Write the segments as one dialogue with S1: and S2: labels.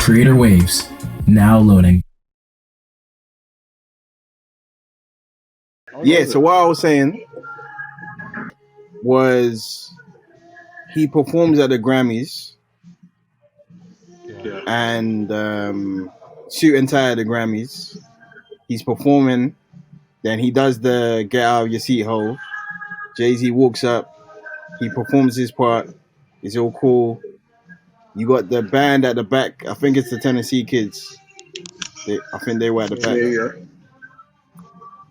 S1: Creator Waves, now loading.
S2: Yeah, so what I was saying was he performs at the Grammys and suit and tie at the Grammys. He's performing, then he does the get out of your seat hole. Jay-Z walks up, he performs his part. It's all cool. You got the band at the back. I think it's the Tennessee Kids. I think they were at the back.
S3: Yeah.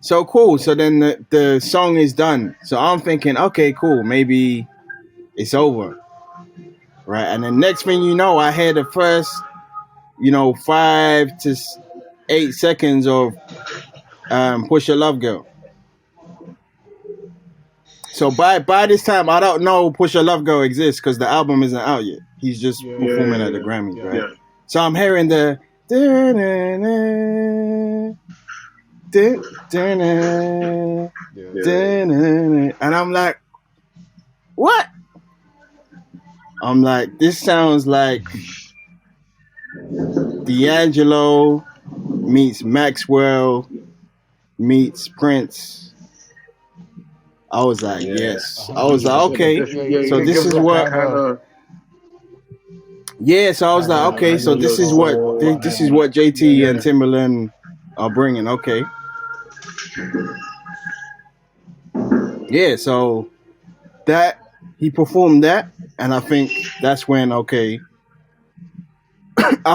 S2: So cool. So then the song is done. So I'm thinking, okay, cool. Maybe it's over. Right. And then next thing you know, I hear the first, 5 to 8 seconds of Push Your Love Girl. So by this time, I don't know Push Your Love Girl exists because the album isn't out yet. He's just performing at the Grammys, right?
S3: Yeah.
S2: So I'm hearing the and I'm like, what? I'm like, this sounds like D'Angelo meets Maxwell meets Prince. I was like, yes. I was like, okay. So this is what. Yeah. So I was like, okay. So this is what JT and Timbaland are bringing. Okay. Yeah. So that he performed that, and I think that's when I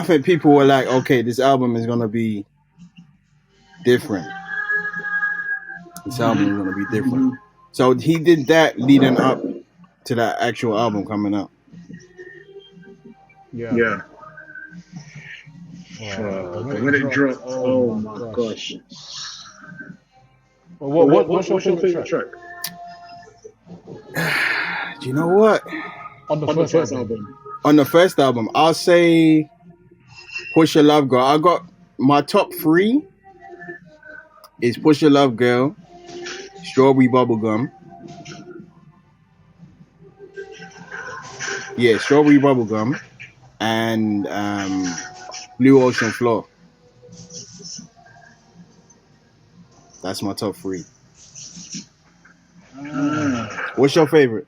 S2: think people were like, okay, this album is gonna be different. This album is gonna be different. So he did that leading up to that actual album coming out.
S3: Yeah. When it dropped, oh my gosh. Well, what's your favorite track?
S2: Do you know what?
S3: On the first album.
S2: On the first album, I'll say Push Your Love Girl. I got my top 3 is Push Your Love Girl, Strawberry Bubblegum. Yeah, Strawberry Bubblegum and Blue Ocean Floor. That's my top 3. What's your favorite?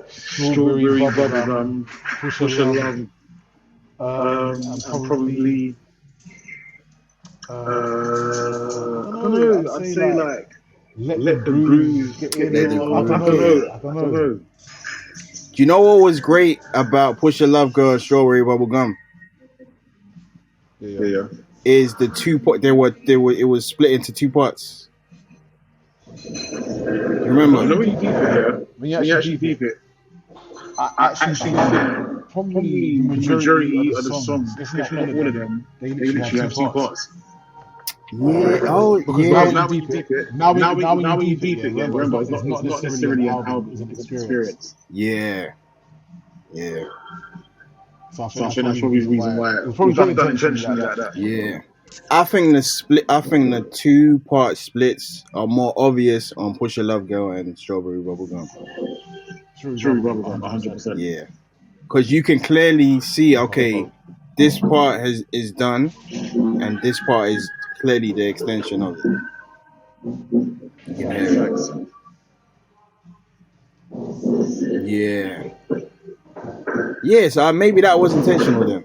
S3: Strawberry Bubblegum, Push Your Love. And probably I don't know. I'd say like Let the Groove get in. I don't know.
S2: Do you know what was great about Push Your Love Girl and Strawberry Bubblegum?
S3: Yeah.
S2: Is the 2 part it was split into 2 parts. You remember?
S3: I know when you deep it, when you actually deep it, I actually think probably the majority of the songs, if not all of them, they literally have 2 parts.
S2: Yeah. Oh,
S3: because
S2: yeah.
S3: now when you deep it, now when you deep it, remember it's not necessarily an album, it's an experience.
S2: Yeah. Yeah.
S3: So I think that's probably the reason why it's probably done intentionally like that.
S2: Yeah. I think the 2-part splits are more obvious on Push Your Love Girl and Strawberry Bubblegum.
S3: Strawberry Bubblegum, 100%.
S2: Yeah. Because you can clearly see, okay, this part is done, and this part is clearly the extension of it. You can hear it. Yeah. Yeah, so maybe that was intentional then.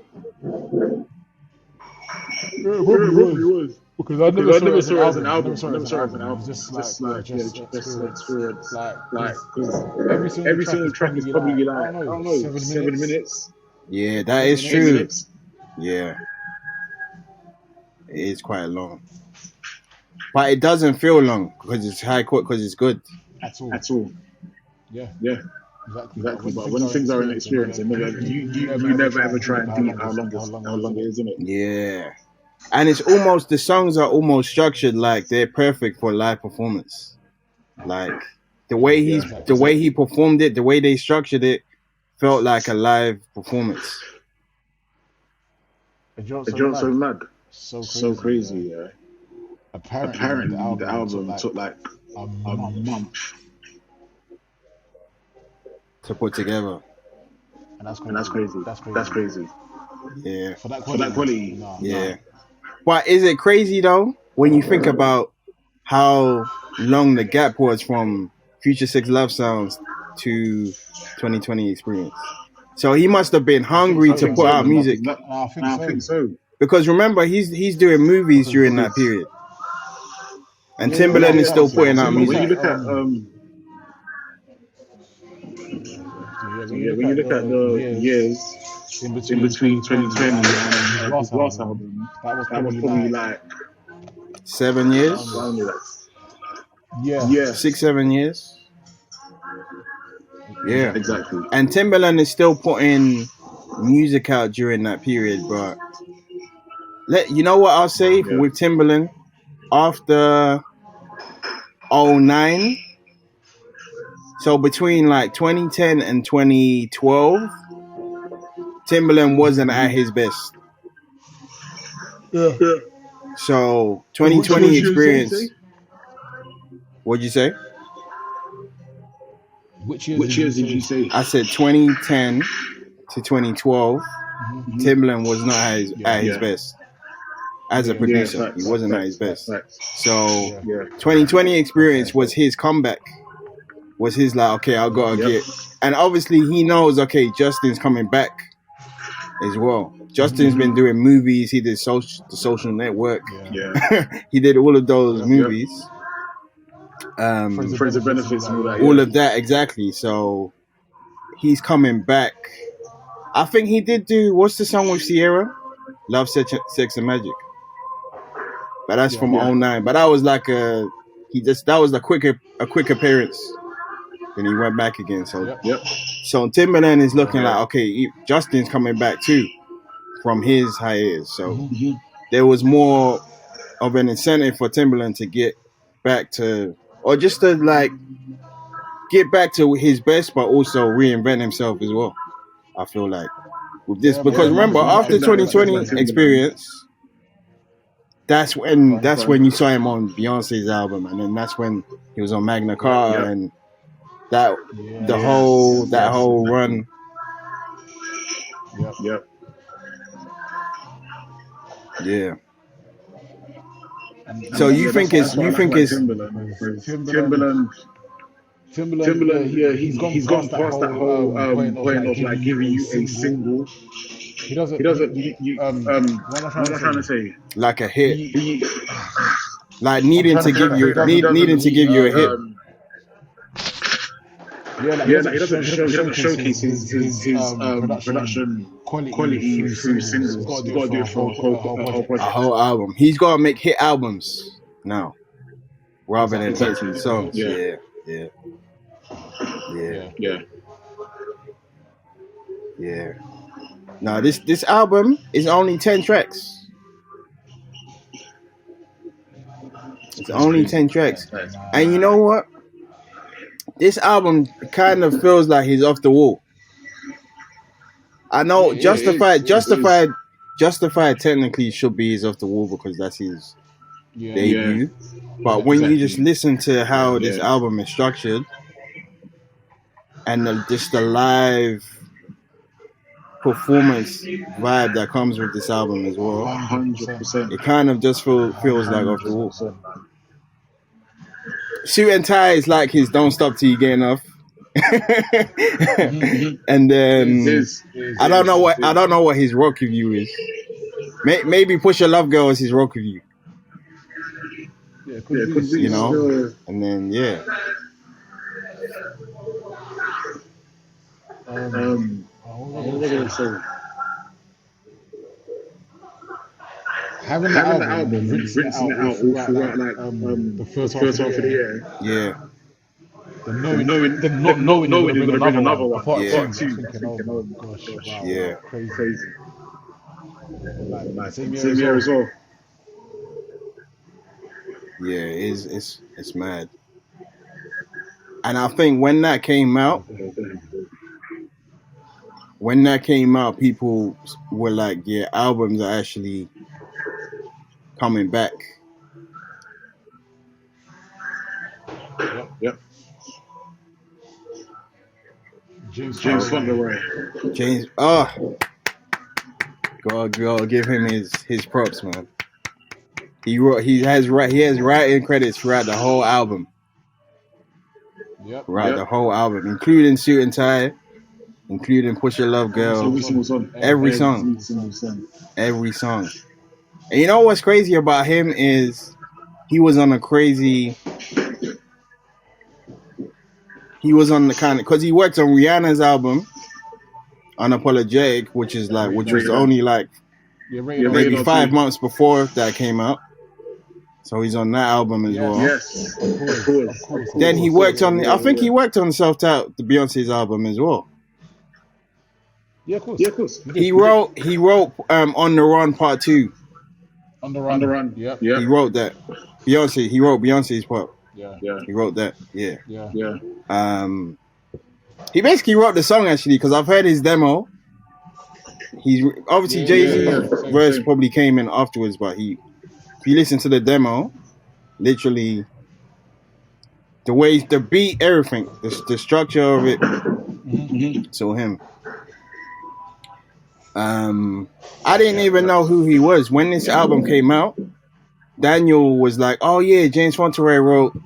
S3: Yeah, it probably was. Because I never saw it as an album. Just like experience. Like, because every single track is probably like, I don't know, 7 minutes.
S2: Yeah, that is true. Minutes. Yeah. It is quite long. But it doesn't feel long because it's high court, because it's good.
S3: At all. Yeah. Exactly. But when things are an experience, you never ever try and beat how long it is, isn't it?
S2: Yeah. And it's almost, the songs are almost structured like they're perfect for live performance. Like the way he performed it, the way they structured it, felt like a live performance.
S3: The joke's so mad. So crazy, yeah. Apparently the album took like a month
S2: to put together.
S3: and that's crazy. That's crazy.
S2: Yeah.
S3: For that quality.
S2: Yeah. But is it crazy though when you think about how long the gap was from Future 6 Love Sounds to 2020 Experience? So he must have been hungry to put out music.
S3: I think so.
S2: Because remember, he's doing movies during that period. And Timbaland is still putting out music.
S3: When you look at when you look at the years in between 2020 and his last album, that was probably like
S2: 7 years.
S3: Yeah.
S2: 6-7 years. Yeah,
S3: exactly.
S2: And Timbaland is still putting music out during that period, but you know what I'll say with Timbaland after 2009. So between like 2010 and 2012, Timbaland wasn't at his best.
S3: Yeah.
S2: So 2020 Experience. What'd you say?
S3: Which years did you say?
S2: I said 2010 to 2012. Timbaland was not at his best. As a producer, he wasn't at his best. So 2020 Experience was his comeback. Was his like, okay, I gotta get, and obviously he knows, okay, Justin's coming back as well. Justin's been doing movies. He did the Social Network. He did all of those movies.
S3: Friends of Benefits and all that.
S2: All of that, exactly. So he's coming back. I think he did do, what's the song with Sierra? Love, Sex and Magic. But that's from 2009. But that was like that was a quick appearance. Then he went back again. So so Timbaland is looking like, okay, Justin's coming back too from his hiatus. So there was more of an incentive for Timbaland to get back to, or just to like get back to his best, but also reinvent himself as well. I feel like with this, because remember, after 2020 Experience, that's when you saw him on Beyonce's album, and then that's when he was on Magna Carta and that whole run. Yeah. So you think it's
S3: Timbaland, he's gone past that whole point of like giving you a single. He doesn't. What am I trying to say?
S2: Like a hit, like needing to give you a hit.
S3: He doesn't showcase his production quality through singles. He's got to do it for a whole project.
S2: A whole album. He's got to make hit albums now, rather than hit songs. Yeah. Now this album is only 10 tracks. It's only 10 tracks. And you know what? This album kind of feels like he's off the wall. I know Justified technically should be his off the wall because that's his debut. But when you just listen to how this album is structured and just the live performance vibe that comes with this album as well,
S3: 100%.
S2: it kind of just feels like off the wall. Suit and Tie is like his Don't Stop Till You Get Enough. And then I don't know what his rock review is. Maybe Push Your Love Girl is his rock review. You know, and then
S3: having the album, rinsing it out all throughout like the first half of the year.
S2: Yeah.
S3: Then not knowing you're gonna bring another one. Part two. Oh gosh, wow, crazy. Like same year as well.
S2: Yeah, it's mad. And I think when that came out, people were like, yeah, albums are actually coming back.
S3: Yep. James
S2: Fauntleroy. James, gotta give him his props, man. He has writing credits throughout the whole album.
S3: Yep.
S2: The whole album, including Suit and Tie, including Push Your Love Girl. Every song. Every song. And you know what's crazy about him is he was on the kind of, because he worked on Rihanna's album, Unapologetic, which was only like maybe 5 months before that came out. So he's on that album as well.
S4: Yes, of course.
S2: Then he worked on, I think he worked on Self-Doubt, the Beyonce's album as well.
S3: Yeah, of course.
S2: He wrote On the Run Part 2.
S3: On the Run. Yep.
S2: He wrote that. He wrote Beyonce's part.
S3: Yeah.
S2: He wrote that. Yeah.
S3: Yeah.
S2: He basically wrote the song actually, because I've heard his demo. He's obviously Jay-Z's verse probably came in afterwards, but if you listen to the demo, literally the way, the beat, everything, the structure of it, it's all him. I didn't even know who he was when this album came out. Daniel was like, "Oh yeah, James Fauntleroy wrote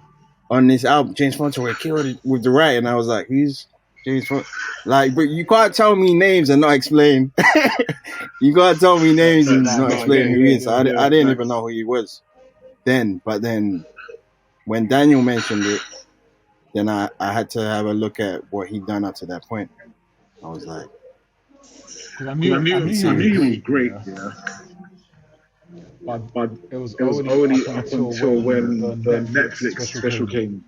S2: on this album. James Fauntleroy killed it with the writing." I was like, "Who's James Fauntleroy?" Like, but you can't tell me names and not explain. You can't tell me names and not explain who he is. I didn't even know who he was then. But then when Daniel mentioned it, then I had to have a look at what he'd done up to that point. I was like,
S3: I knew he was great. Yeah. But it was only up until when the Netflix special came.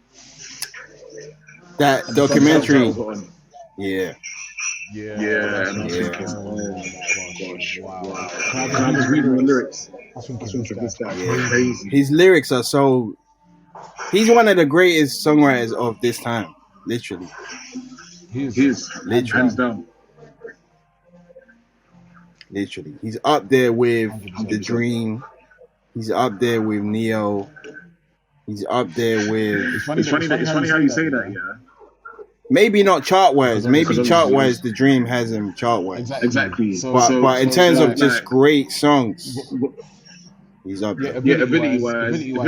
S2: That documentary. Yeah.
S3: I'm thinking, oh my gosh, wow. Can I just read the lyrics? I think this guy crazy.
S2: His lyrics are so... He's one of the greatest songwriters of this time, literally.
S3: He is literally. Hands down.
S2: Literally. He's up there with The Dream. He's up there with Neo. He's up there with...
S3: It's funny how you say that, yeah.
S2: Maybe not chart-wise. Maybe chart-wise, The Dream has him chart-wise.
S3: Exactly.
S2: But in terms of just great songs, he's up there.
S3: Ability-wise,
S2: yeah.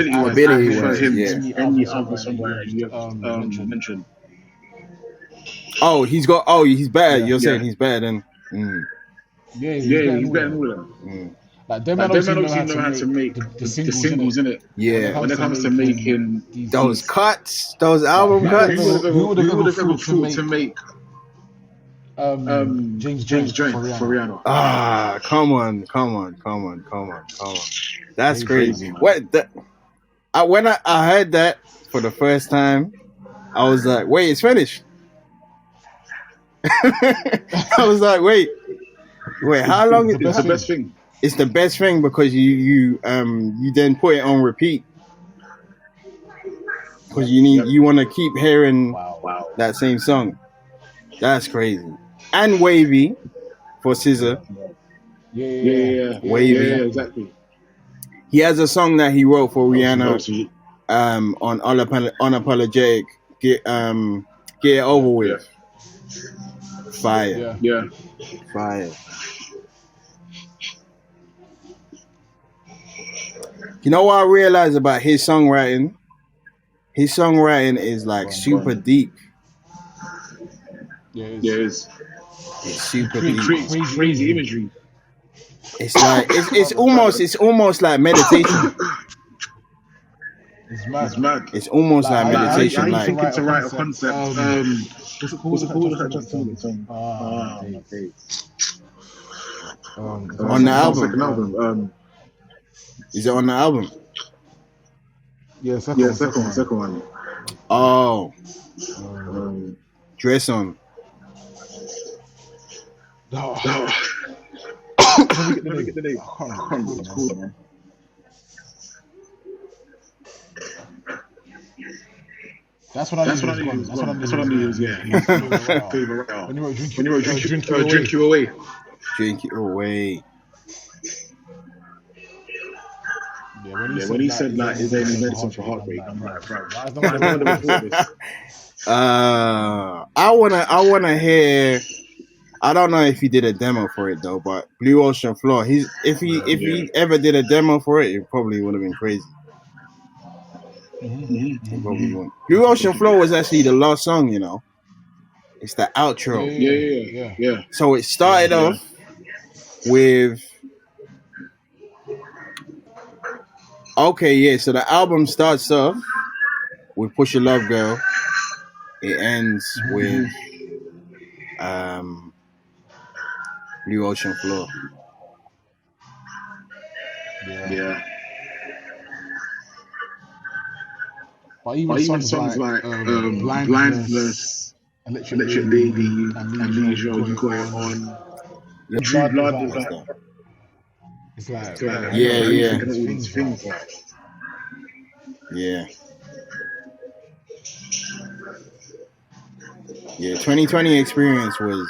S3: Any other songwriter you have mentioned.
S2: He's better.
S3: Yeah,
S2: You're saying he's better than...
S3: Yeah, he's better than all of them. Like, them obviously know how to make the singles in it.
S2: Yeah.
S3: When it comes to making
S2: those cuts, those album cuts.
S3: Who would have ever thought to make James Joint for Rihanna?
S2: Ah, come on. That's crazy. When I heard that for the first time, I was like, wait, it's finished. I was like, wait, how long is
S3: the best thing?
S2: It's the best thing because you then put it on repeat because you want to keep hearing that same song. That's crazy. And Wavy for SZA.
S3: Yeah.
S2: Wavy.
S3: Yeah, exactly.
S2: He has a song that he wrote for Rihanna on Unapologetic. Get it over with. Fire.
S3: Yeah.
S2: Fire. You know what I realized about his songwriting? His songwriting is like super deep.
S3: Yeah, it's
S2: super deep.
S3: Crazy imagery.
S2: It's like it's almost like meditation.
S3: It's mad.
S2: It's almost like meditation.
S3: I think it's to write a concept. What's it called? Justin Timberlake.
S2: On the album. Is it on the album?
S3: Yeah, second one.
S2: Oh. Dress On.
S3: No. Let me get the name. I can't remember what it's called, man. That's what I need. Yeah. When you wrote Drink You Away.
S2: Drink It Away.
S3: Yeah, when he said like, is there any medicine for heartbreak? I'm like, bro, why is no one ever thought this?
S2: I wanna hear. I don't know if he did a demo for it though, but Blue Ocean Floor. If he ever did a demo for it probably would have been crazy. It probably wouldn't. Blue Ocean Floor was actually the last song, you know. It's the outro.
S3: Yeah.
S2: So it started off with. Okay, yeah. So the album starts off with "Push Your Love Girl." It ends with Blue Ocean Floor.
S3: Yeah. But even songs like Blindness, Electric Lady, Amnesia, You Got It On.
S2: Yeah.
S3: True Blood is
S2: What's
S3: like,
S2: that?
S3: it's like,
S2: Yeah.
S3: all these things like.
S2: Yeah. Yeah. 2020 experience was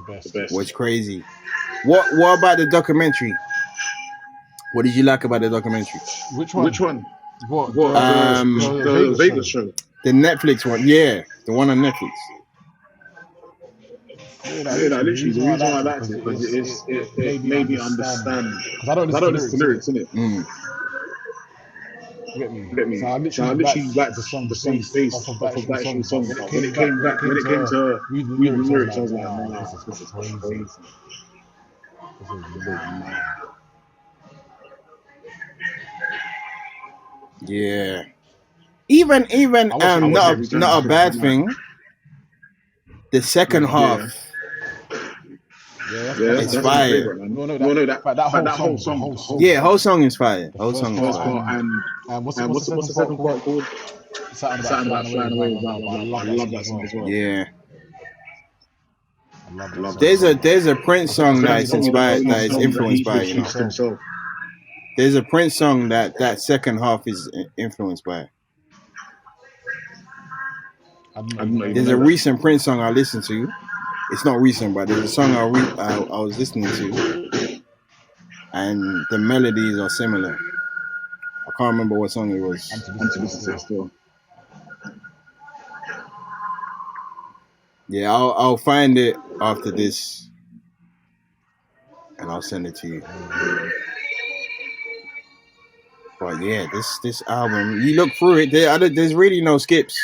S3: The best.
S2: was crazy. What about the documentary? What did you like about the documentary?
S3: Which one? What?
S2: The
S3: The Vegas show.
S2: The Netflix one, yeah, the one on Netflix.
S3: Yeah, literally. The reason why I liked it because it made me understand. Because I don't listen to lyrics, innit? You get me? So I literally liked the song based off of the actual song. But when it came to reading the lyrics, I was like, nah, this is crazy. This is mad.
S2: Yeah. Even not a bad thing. The second half.
S3: Yeah,
S2: it's fire.
S3: No, that whole song.
S2: Yeah, whole song is fire.
S3: The first part and what's the second part called? Something about flying away as well. I love that song as well.
S2: Yeah.
S3: I love that song.
S2: There's a Prince song that is inspired, that is influenced by, you know. There's a Prince song that second half is influenced by. There's a recent Prince song I listened to. It's not recent, but there's a song I was listening to, and the melodies are similar. I can't remember what song it was.
S3: I'm to listen to it still.
S2: Yeah, I'll find it after this, and I'll send it to you. But yeah, this album, you look through it, there's really no skips.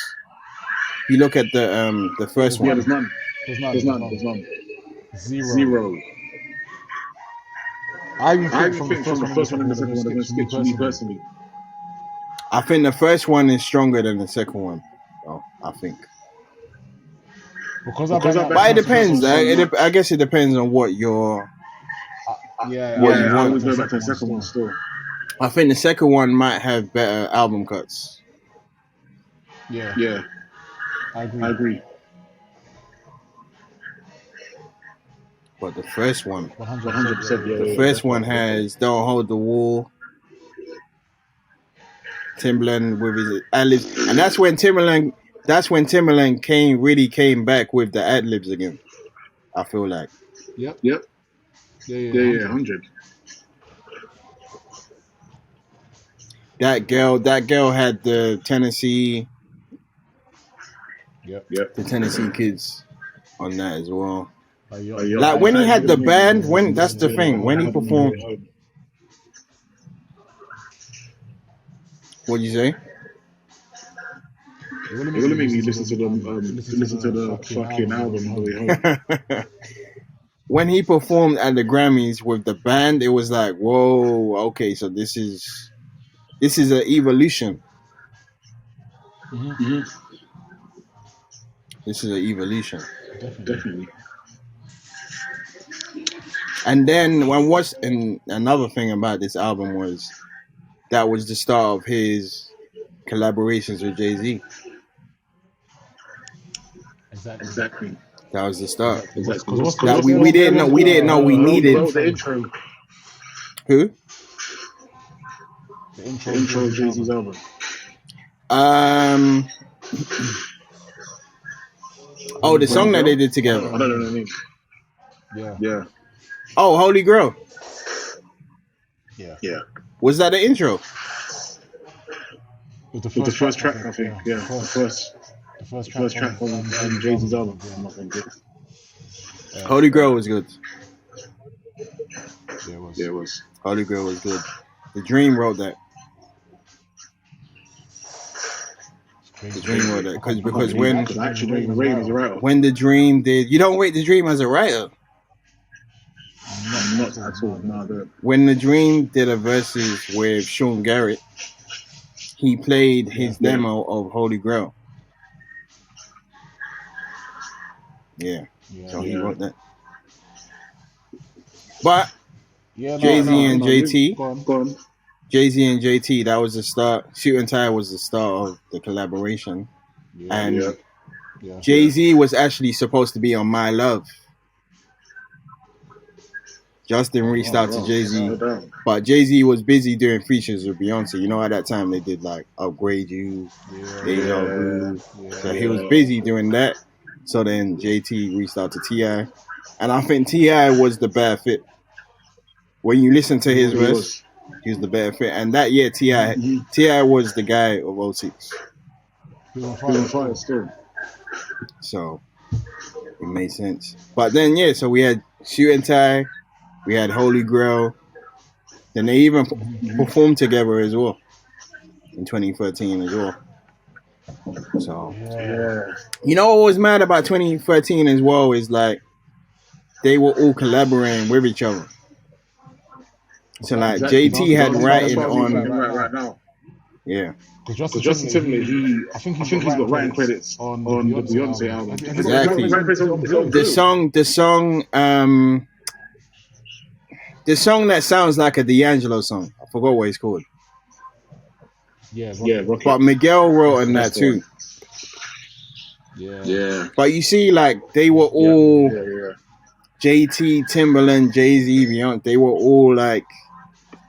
S2: You look at the first one.
S3: Yeah, there's none. Zero. I even think from the first one and the second one, they're going to skip to me personally.
S2: I think the first one is stronger than the second one. Oh, I think.
S3: But
S2: it depends. I guess it depends on what you're.
S3: I
S2: always
S3: go back to the second one still.
S2: I think the second one might have better album cuts.
S3: Yeah. I agree.
S2: But the first one,
S3: 100%. Yeah,
S2: the first one has "Don't Hold the Wall." Timbaland with his ad-libs, and that's when Timbaland came back with the ad-libs again. I feel like.
S3: Yep. Yeah, 100.
S2: That girl had the Tennessee.
S3: Yep.
S2: The Tennessee Kids on that as well.
S3: Like
S2: when he had the band, that's the thing. When he performed. What'd you say?
S3: It wouldn't make me listen to the fucking album all the way home.
S2: When he performed at the Grammys with the band, it was like, whoa, okay, so this is an evolution.
S3: Mm-hmm.
S2: This is an evolution.
S3: Definitely.
S2: And then and another thing about this album was that was the start of his collaborations with Jay-Z.
S3: Exactly.
S2: That was the start.
S3: Exactly.
S2: We didn't know we needed.
S3: The intro.
S2: Who?
S3: The intro of Jay-Z's album.
S2: The song that they did together.
S3: I don't know the name. Yeah.
S2: Oh, Holy Grail.
S3: Yeah.
S2: Was that the intro?
S3: With the
S4: With the
S3: first
S4: first track, I think. Yeah, the first track on Jay-Z's album, I think.
S2: Holy Grail was good.
S3: Yeah, it was.
S4: Yeah, it was.
S2: Holy Grail was good. The Dream wrote that. The Dream wrote that because when
S4: I actually don't even rate him as a writer.
S2: when the Dream did, you don't rate the Dream as a writer.
S4: Not at all. No, I don't.
S2: When the Dream did a versus with Sean Garrett, he played his demo of Holy Grail. Yeah. So he wrote that. But Jay-Z and JT, Jay-Z and JT, that was the start. Shoot and Tie was the start of the collaboration. And Jay-Z was actually supposed to be on My Love. Justin reached out to Jay-Z, but Jay-Z was busy doing features with Beyonce. You know, at that time they did like Upgrade You, so he was busy doing that. So then JT reached out to T.I., and I think T.I. was the bad fit. When you listen to his verse, he was the bad fit. And that year, T.I. was the guy of 06.
S4: He was on fire still.
S2: So it made sense. But then, so we had Shoot and Tie, we had Holy Grail. Then they even performed together as well in 2013 as well. So, you know what was mad about 2013 as well is like they were all collaborating with each other. So like JT had writing on
S4: right now.
S2: Yeah.
S4: Because Justin Timberlake, I think he's got writing credits on the Beyonce album.
S2: Exactly. The song that sounds like a D'Angelo song. I forgot what it's called.
S3: Rocket.
S2: But Miguel wrote on that too.
S3: Yeah.
S2: But you see, like they were all JT, Timbaland, Jay-Z, Beyonce. They were all like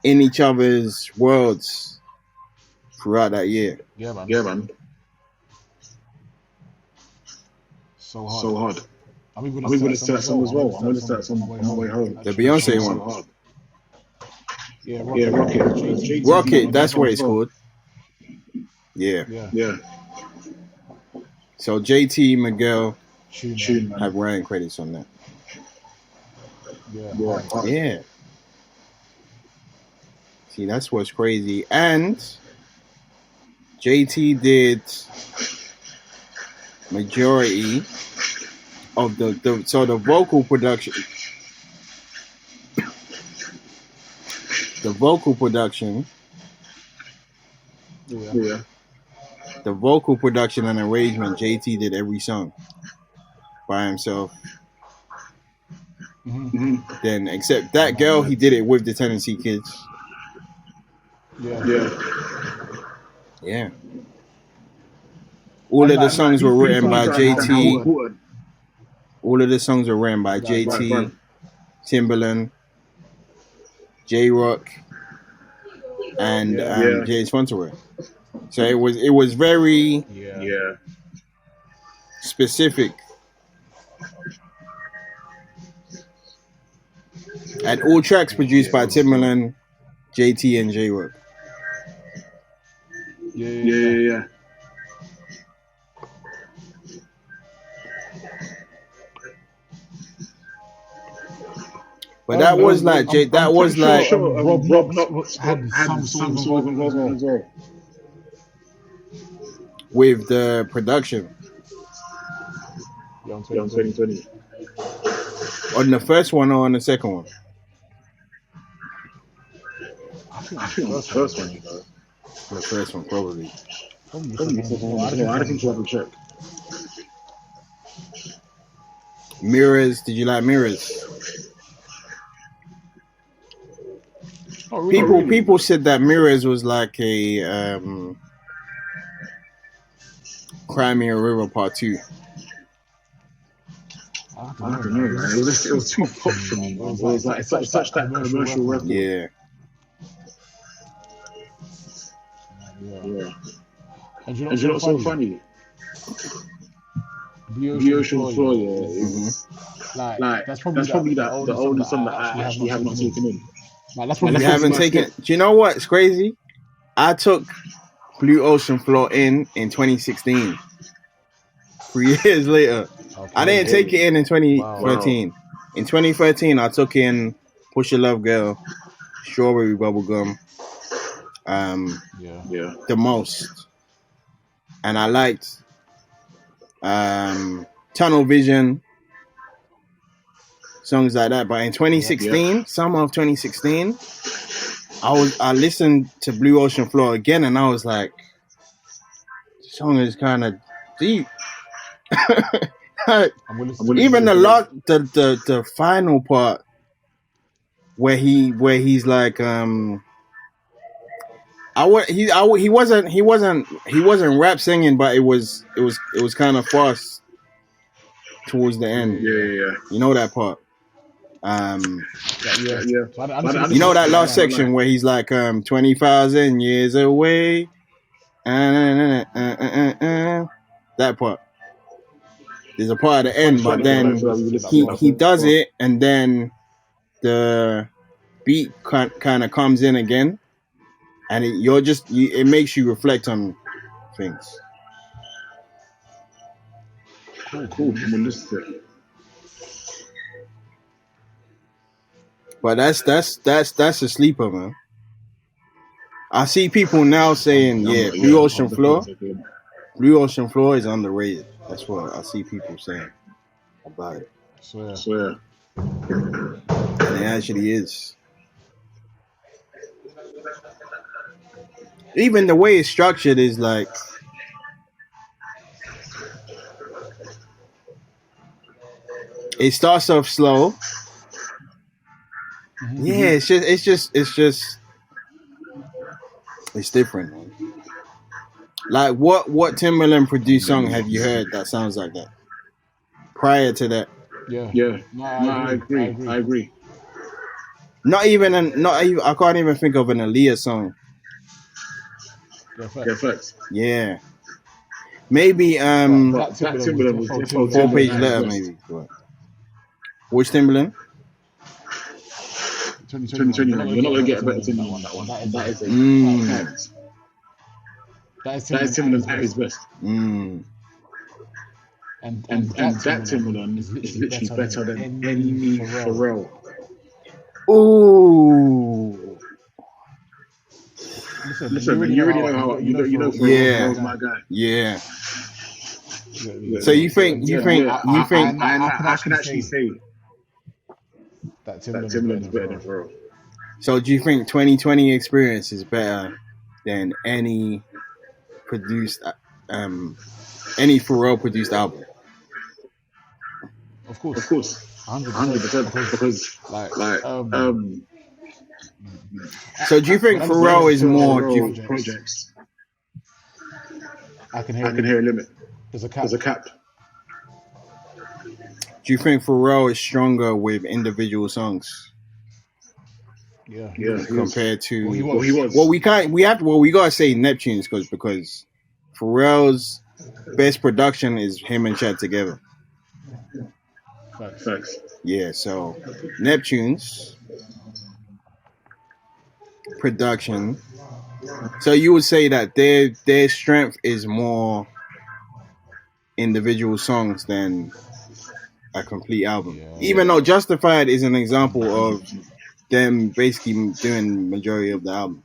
S2: in each other's worlds throughout that year.
S3: Yeah, man. So hard. I'm even going to start some as well. I'm going to start some on my way home.
S2: The Beyonce one.
S3: Yeah, Rocket.
S2: Rocket, that's what it's called. Yeah. So JT, Miguel have writing credits on that. Yeah. See, that's what's crazy. And JT did majority of the vocal production. The vocal production.
S4: Yeah.
S2: The vocal production and arrangement, JT did every song by himself. Then, except that girl, he did it with the Tennessee Kids. Yeah. All of the songs were written by JT. All of the songs were written by JT, Timbaland, J-Rock, and James Fauntleroy. So it was very specific. And all tracks produced by Timbaland, JT, and J-Rock.
S4: Yeah.
S2: But that was like
S3: Rob had some sort of involvement as well.
S2: With the production.
S4: On 2020.
S2: On the first one or on the second one?
S4: I think on the first one, you know.
S2: The first one, probably.
S4: I think you have to check.
S2: Mirrors, did you like Mirrors? People said that Mirrors was like a Crimea River Part 2.
S4: I don't know, man. It was too pop for me. It was like such that commercial record.
S2: Yeah.
S3: And you know what's so funny?
S4: The Ocean Floor, is like that's probably the only song that I actually have not taken in.
S3: Like, that's
S2: you haven't taken. Do you know what's crazy? I took Blue Ocean Floor in 2016. 3 years later.
S3: Okay.
S2: I didn't take it in 2013. Wow. In 2013, I took in Push Your Love Girl, Strawberry Bubblegum, the most. And I liked Tunnel Vision, songs like that. But in 2016, summer of 2016, I listened to Blue Ocean Floor again, and I was like, the song is kind of deep. Even the final part where he's like he wasn't rap singing, but it was kind of fast towards the end.
S4: Yeah.
S2: You know that part. You know that last section where he's like 20,000 years away. That part. There's a part at the end, but then he does it, and then the beat kind of comes in again, and it makes you reflect on things.
S4: Cool.
S2: But that's a sleeper, man. I see people now saying, Blue Ocean Floor is underrated. That's what I see people saying about it.
S4: Swear.
S2: And it actually is. Even the way it's structured is like, it starts off slow. Yeah, it's different, man. Like what Timbaland produced song have you heard that sounds like that? Prior to that.
S4: Yeah. No, I agree.
S2: Not even I can't even think of an Aaliyah song.
S4: Facts.
S2: Yeah. Maybe
S4: that Timbaland was
S2: 4-page letter maybe. Which Timbaland?
S4: 2021. You're not gonna get a better Timbaland on that one. That is a fact. That is Timbaland at his best.
S3: And
S4: that Timbaland is literally better than any Pharrell.
S2: Ooh.
S4: Listen, man, you already know how Pharrell's my guy.
S2: Yeah. So you think
S4: I can actually say that Timbaland's better than Pharrell.
S2: So do you think 2020 Experience is better than any Pharrell produced album?
S3: Of course,
S4: 100%. Because
S2: so do you think Pharrell is more
S4: projects?
S3: I can hear
S4: a limit. There's a cap.
S2: Do you think Pharrell is stronger with individual songs?
S3: Yeah.
S2: Compared to
S4: he was.
S2: Well, we gotta say Neptunes because Pharrell's best production is him and Chad together.
S4: Facts.
S2: Yeah, so Neptunes production. So you would say that their strength is more individual songs than a complete album. Yeah. Even though Justified is an example of them basically doing majority of the album.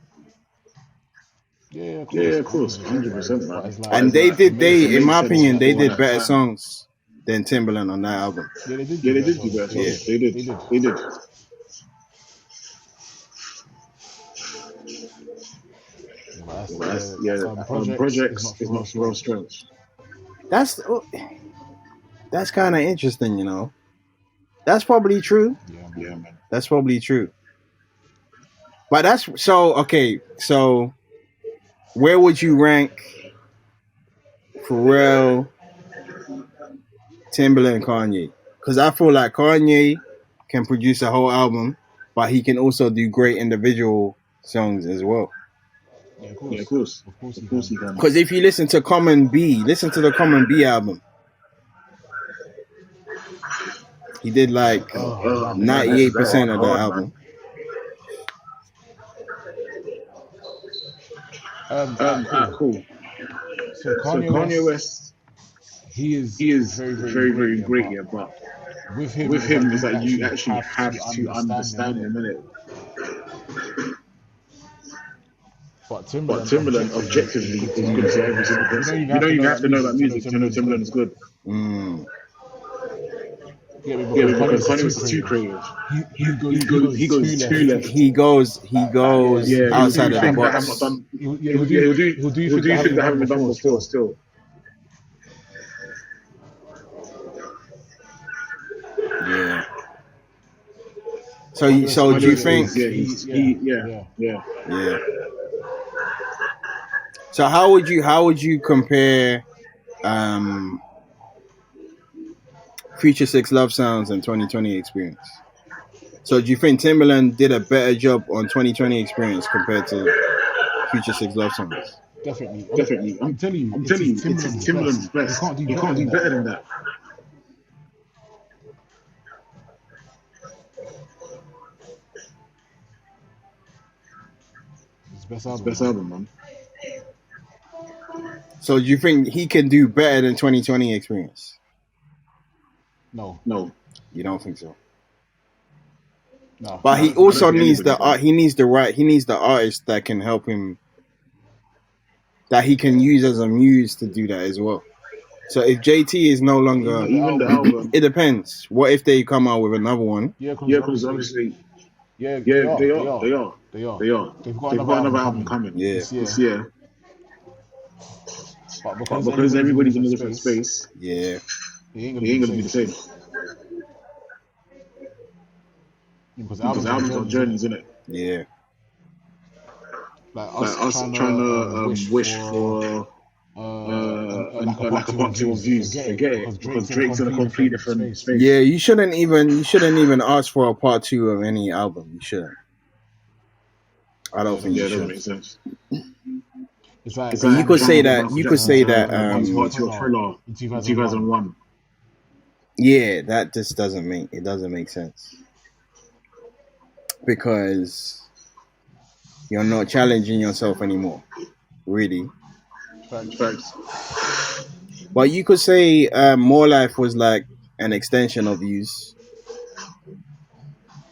S3: Yeah,
S4: of course, 100%, man.
S2: And in my opinion, they did better songs than Timbaland on that album.
S3: Yeah, they did do better songs.
S4: Yeah. They did. Projects is not Pharrell's strength.
S2: That's kind of interesting, you know. That's probably true.
S4: Yeah, man.
S2: That's probably true. But that's so okay. So where would you rank Pharrell, Timbaland, and Kanye? Because I feel like Kanye can produce a whole album, but he can also do great individual songs as well.
S4: Yeah, of course he can.
S2: Because if you listen to the Common B album, he did like 98% of the album.
S3: Cool. So Kanye West, he is very great here, but with him is that you actually have to understand him, innit? But Timbaland objectively is good to every single person. You don't even have to know about music to know Timbaland is good. Yeah, because Kanye West is too creative. He goes too left.
S2: He goes outside of the box.
S3: He'll do things that haven't been done before still.
S2: Yeah. So do you think?
S3: Yeah.
S2: So how would you compare Future 6 Love Sounds and 2020 Experience? So do you think Timbaland did a better job on 2020 Experience compared to Future 6 Love Sounds?
S3: Definitely. I'm telling you, it's Timbaland's best. You can't do better than that. It's best album, man.
S2: So do you think he can do better than 2020 Experience?
S3: No.
S2: You don't think so?
S3: No.
S2: But he also needs the art. He needs the artist that can help him, that he can use as a muse to do that as well. So if JT is no longer,
S3: even the album,
S2: it depends. What if they come out with another one?
S3: Yeah, because obviously, they are. They've got another album coming. This year. But because everybody's in a different space,
S2: yeah,
S3: it ain't gonna be the same. Because albums got journeys in it.
S2: Yeah.
S3: Like us trying to wish for like a bunch of views. Forget it. Because Drake's in a completely different space.
S2: Yeah, you shouldn't even ask for a part 2 of any album. You shouldn't. I don't think you should.
S3: That makes sense. It's like
S2: you could say that.
S3: Part 2 of Thriller in 2001.
S2: Yeah, that just doesn't make sense. Because you're not challenging yourself anymore, really.
S3: Facts.
S2: But you could say More Life was like an extension of Views.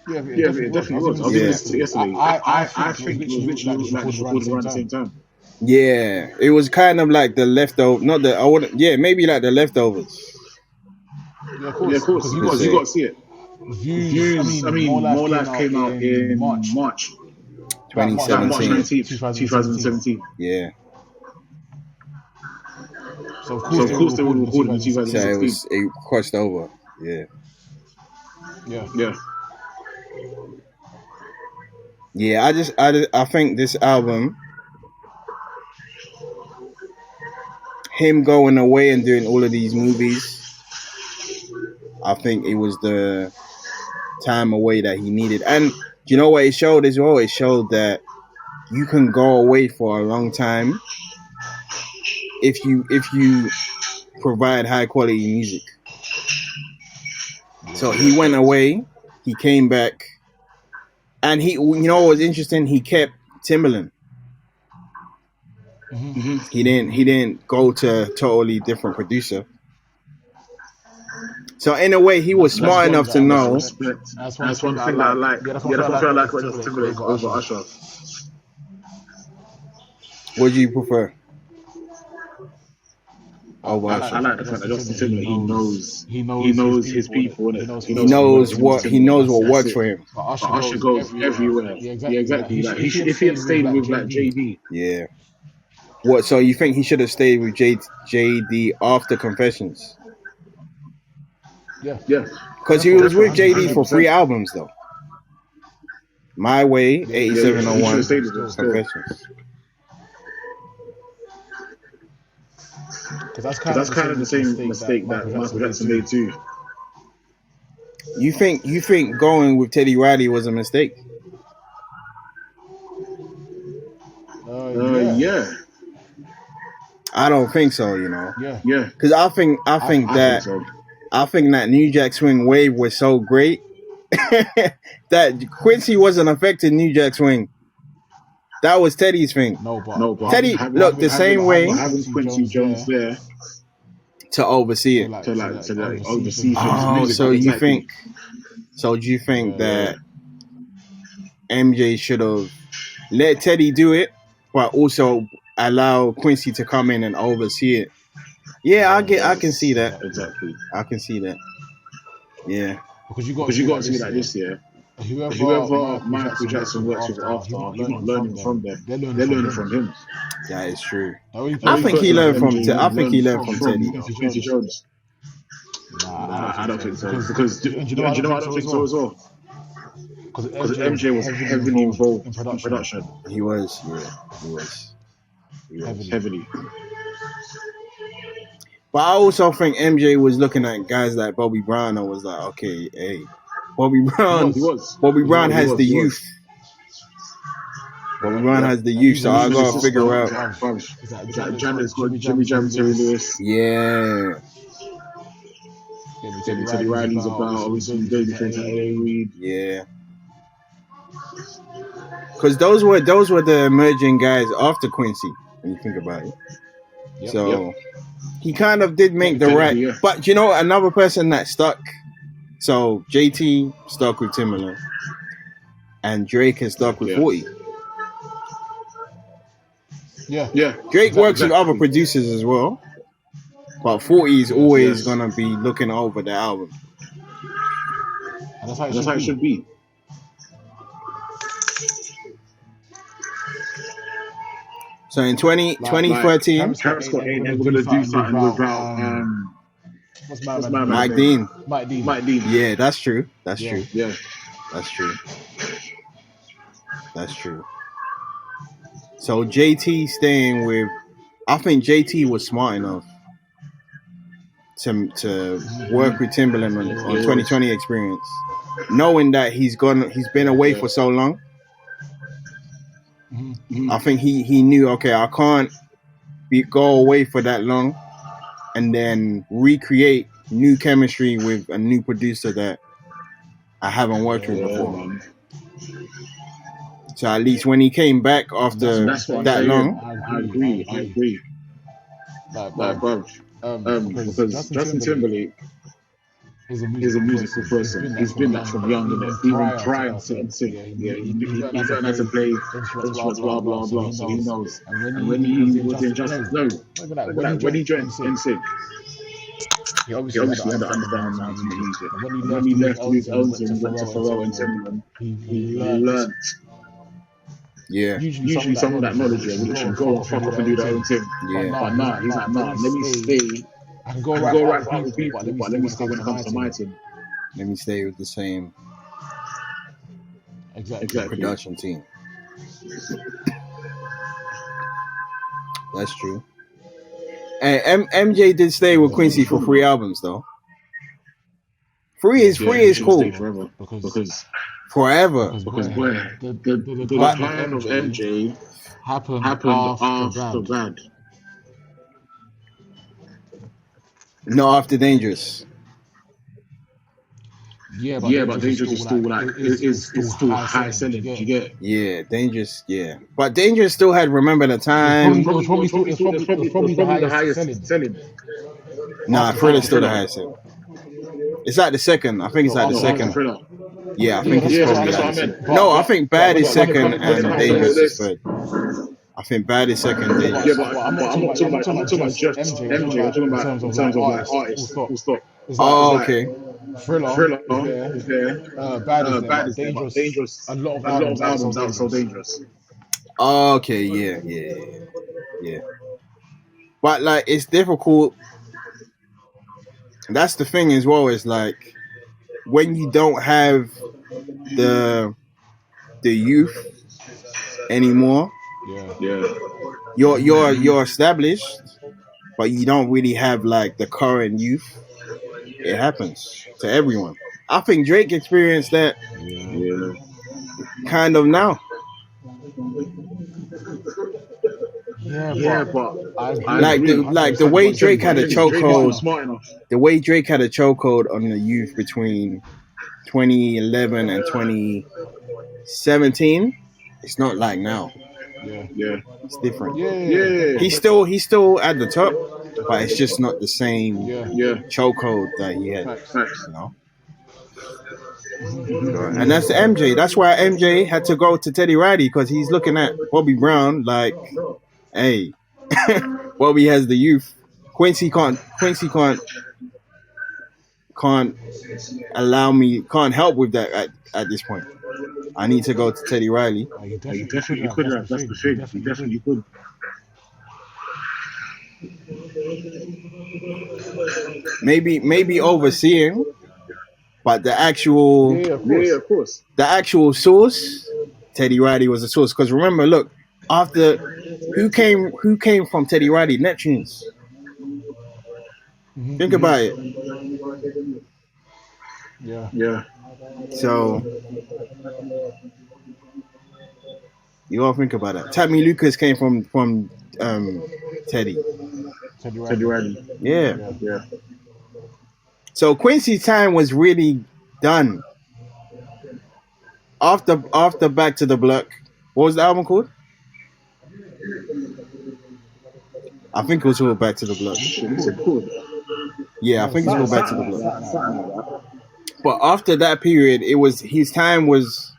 S3: Yeah, it definitely was. I was yesterday. I think it was literally like recorded around the same time.
S2: Yeah, it was kind of like the leftover. Not the. I wouldn't. Yeah, maybe like the leftovers.
S3: Yeah, of course. Because you got to see it. Views. I mean, More Life came out in March
S2: 2017.
S3: March 19th, 2017.
S2: Yeah.
S3: So of course they would record it in 2016.
S2: So it crossed over. Yeah. Yeah, I think this album, him going away and doing all of these movies, I think it was the time away that he needed. And you know what it showed as well? It showed that you can go away for a long time if you provide high quality music. So he went away, he came back, and he, you know what was interesting? He kept Timbaland.
S3: Mm-hmm.
S2: He didn't go to a totally different producer. So in a way, he was smart enough to know.
S3: That's one thing that I like. That's one thing I like about Justin Timberlake over Usher.
S2: What do you prefer?
S3: I like the fact that Justin Timberlake, he knows his people, innit?
S2: He knows what works for him.
S3: But Usher goes everywhere. Yeah, exactly. Like, if he had stayed with like JD.
S2: Yeah. What? So you think he should have stayed with JD after Confessions?
S3: Yeah.
S2: Because he was with JD for 3 albums though. My Way, 8701, Confessions.
S3: Because that's kind of the same mistake that Michael Jackson made too.
S2: You think going with Teddy Riley was a mistake?
S3: Yeah.
S2: I don't think so. You know.
S3: Yeah.
S2: Because I think that New Jack Swing wave was so great that Quincy wasn't affecting New Jack Swing. That was Teddy's thing.
S3: No, but
S2: Teddy, look, the same way
S4: having Quincy Jones there
S2: to oversee it.
S4: to oversee
S2: things. So you think? So do you think that MJ should have let Teddy do it, but also allow Quincy to come in and oversee it? Yeah, I can see that.
S4: Exactly.
S2: I can see that. Yeah.
S3: Because you got to see like this, yeah.
S4: Whoever Michael Jackson works with after, he's not learning from them. They're learning from him.
S2: That is true.
S4: I
S2: think he learned from Teddy.
S4: Quincy Jones. Nah, I don't think so. Because do you know I don't think so as well? Because MJ was heavily involved in production.
S2: He was, yeah. He was
S4: heavily.
S2: But I also think MJ was looking at guys like Bobby Brown and was like, okay, hey, Bobby Brown has the youth. Bobby Brown has the youth, so I gotta figure out.
S4: Janet's got Jimmy Jam, Terry Lewis.
S2: Yeah.
S4: Teddy Riley's about, obviously, David Reed.
S2: Yeah. Because those were the emerging guys after Quincy, when you think about it. So he kind of did make the right. Yeah. But you know, another person that stuck. So JT stuck with Timbaland, and Drake has stuck with 40.
S3: Yeah.
S2: Drake works with other producers as well, but 40 is always gonna be looking over the album.
S3: And that's how it should be.
S2: So in 2013,
S4: Travis Scott ain't never gonna do something without
S3: what's my
S2: Mike Dean.
S3: Mike Dean.
S2: Yeah, that's true. That's true.
S4: Yeah,
S2: that's true. That's true. So JT staying with, I think JT was smart enough to work with Timbaland on 2020 experience, knowing that he's been away for so long. I think he knew, okay, I can't go away for that long and then recreate new chemistry with a new producer that I haven't worked with before. So at least when he came back after that long,
S4: I agree. Because Justin Timberlake is a musical person. He's been that from young, even prior to NSYNC. Yeah, he learned how to play instruments, blah blah blah. So he knows. And when he was in when he joined NSYNC, he obviously had to understand how to make music. And when he left with Elton and went to Pharrell and Timbaland, he learned.
S2: Yeah.
S4: Usually some of that knowledge will let you go and fuck off and do their own thing.
S2: Yeah.
S4: But nah, he's like, let me stay. I can go right for other people, but let me stay when it comes to my team.
S2: Let me stay with the same production team. That's true. And MJ did stay with Quincy for 3 albums though. 3 is cool. Forever.
S4: Because the decline of MJ happened after Bad.
S2: No, after Dangerous.
S3: Yeah, but Dangerous is still like
S4: is still high selling. You get?
S2: Yeah, Dangerous. Yeah, but Dangerous still had Remember the Time.
S3: It was probably the highest selling.
S2: Nah, Thriller's still the highest selling. It's like the second. I think it's like the second. Yeah, I think it's probably like the second. No, I think Bad is second and Dangerous is third. I think Bad is second. Dangerous.
S4: Yeah, but I'm not talking about just MJ. I'm talking about in terms of like artists. Full stop.
S2: Oh, okay.
S4: Thriller is there. Bad is there. Dangerous. A lot of albums are so dangerous.
S2: Oh, okay, yeah. But like, it's difficult. That's the thing as well. Is like when you don't have the youth anymore. Yeah. You're established, but you don't really have like the current youth. It happens to everyone. I think Drake experienced that kind of now.
S3: Yeah, but
S2: the way Drake had a chokehold. The way Drake had a chokehold on the youth between 2011 and 2017, it's not like now. It's different.
S3: Yeah.
S2: He's still at the top, but it's just not the same chokehold that he had.
S3: Facts.
S2: You know. And that's MJ. That's why MJ had to go to Teddy Riley, because he's looking at Bobby Brown like, hey, Bobby has the youth. Quincy can't allow me, can't help with that at this point. I need to go to Teddy Riley.
S3: You definitely could have. That's the thing. You definitely could.
S2: Maybe overseeing, but the actual
S4: of course.
S2: the actual source, Teddy Riley was the source. Because remember, look, after who came from Teddy Riley? Neptunes. Think about it.
S3: Yeah.
S2: So you all think about that. Tammy Lucas came from Teddy
S3: Riley.
S2: Yeah. So Quincy's time was really done. After Back to the Block, what was the album called? I think it was called Back to the Block. Yeah, I think it's called Back to the Block. But after that period, his time was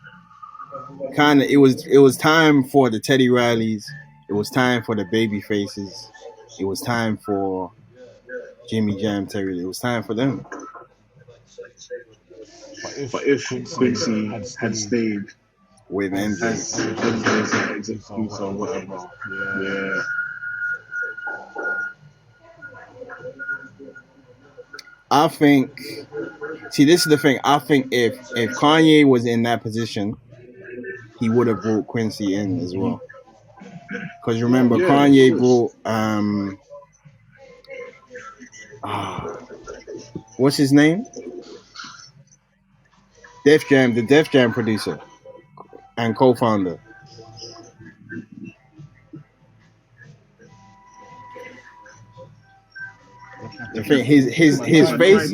S2: kind of, it was time for the Teddy Rileys. It was time for the Baby Faces. It was time for Jimmy Jam, Terry. It was time for them.
S3: But if Quincy had stayed
S2: with MJ
S3: as executor or whatever,
S2: I think. See, this is the thing. I think if Kanye was in that position, he would have brought Quincy in as well. Because remember, Kanye brought what's his name? Def Jam, the Def Jam producer and co-founder. I think his face.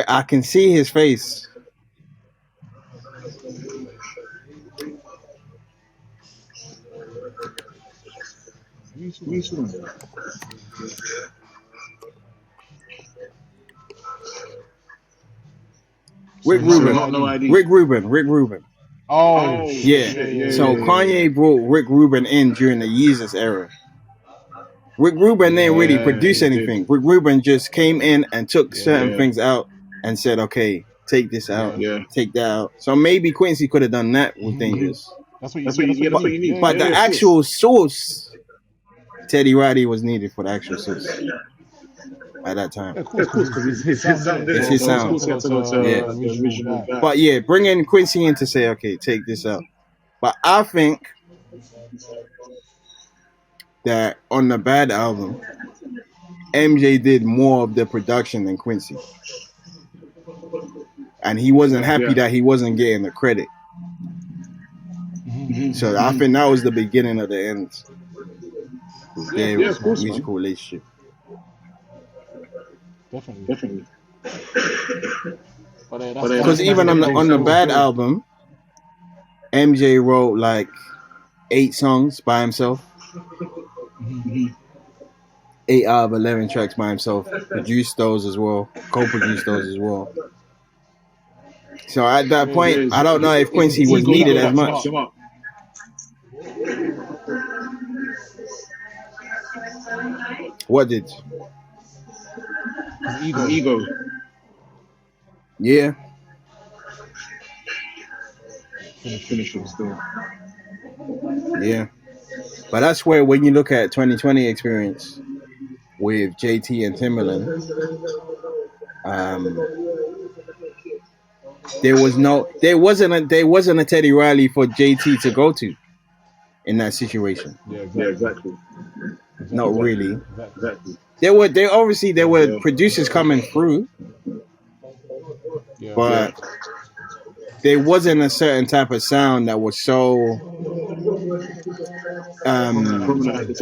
S2: I can see his face. Rick Rubin.
S3: Oh,
S2: yeah. So Kanye brought Rick Rubin in during the Yeezus era. Rick Rubin didn't really produce anything. Rick Rubin just came in and took certain things out and said, okay, take this out, take that out. So maybe Quincy could have done that with Dangerous.
S3: That's what you need.
S2: But the actual source, Teddy Riley was needed for the actual source at that time.
S3: Of course, because it's his sound.
S2: It's his sound. Yeah. But yeah, bringing Quincy in to say, okay, take this out. But I think that on the Bad album, MJ did more of the production than Quincy. And he wasn't happy that he wasn't getting the credit. So I think that was the beginning of the end. Their musical relationship.
S3: Definitely.
S2: Because even on the Bad album, MJ wrote like 8 songs by himself. 8 out of 11 tracks by himself. Produced those as well. Co-produced those as well. So at that point, I don't know if Quincy was needed as much. What did?
S4: Ego.
S2: Yeah.
S4: Finish him still.
S2: Yeah. But that's where, when you look at 2020 experience with JT and Timbaland, there wasn't a Teddy Riley for JT to go to in that situation.
S4: Yeah, exactly.
S2: Not really. Exactly. There were producers coming through, but there wasn't a certain type of sound that was so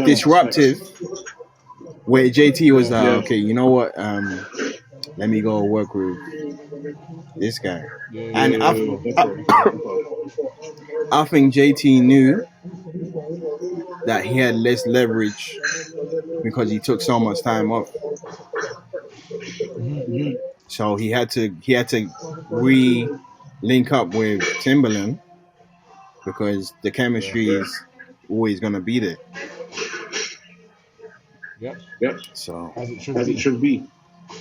S2: disruptive, where JT was like, okay, you know what? Let me go work with This guy.
S3: Yeah,
S2: And I think JT knew that he had less leverage because he took so much time off.
S3: Mm-hmm.
S2: So he had to link up with Timbaland because the chemistry is always gonna be there.
S3: Yep.
S4: Yep.
S2: So
S3: As it should be.